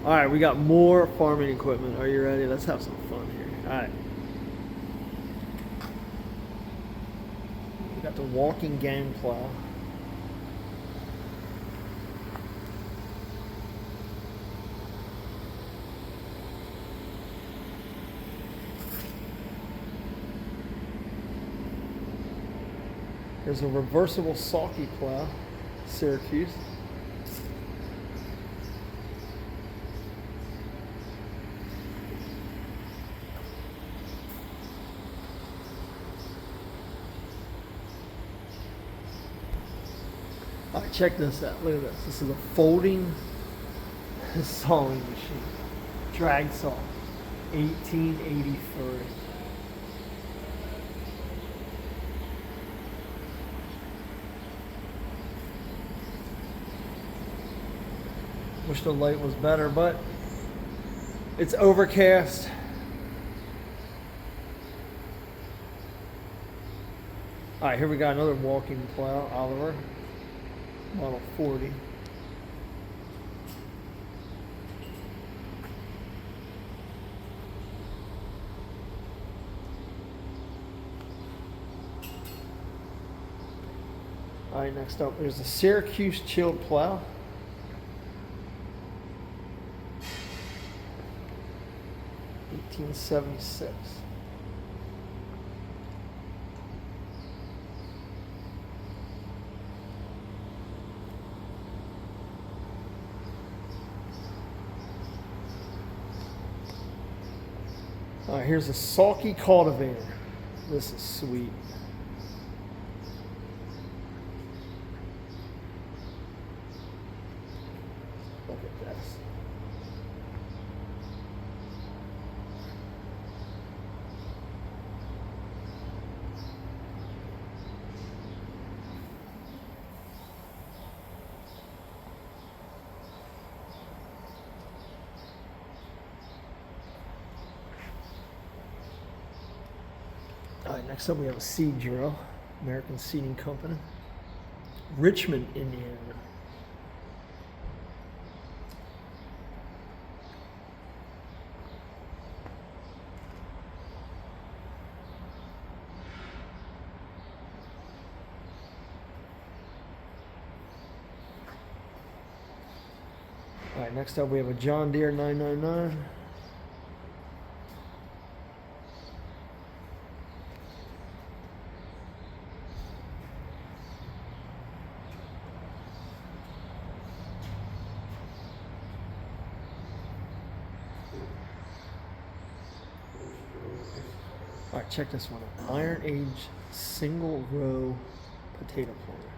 All right, we got more farming equipment. Are you ready? Let's have some fun here. All right. We got the walking gang plow. There's a reversible sulky plow, Syracuse. All right, check this out. Look at this. This is a folding sawing machine. Drag saw, 1883. Wish the light was better, but it's overcast. All right, here we got another walking plow, Oliver, model 40. All right, next up, there's the Syracuse chilled plow. $1876. All right, here's a sulky cultivator. This is sweet. Look at this. All right, next up we have a seed drill, American Seeding Company, Richmond, Indiana. All right, next up we have a John Deere 999. All right, check this one out. Iron Age single row potato planter.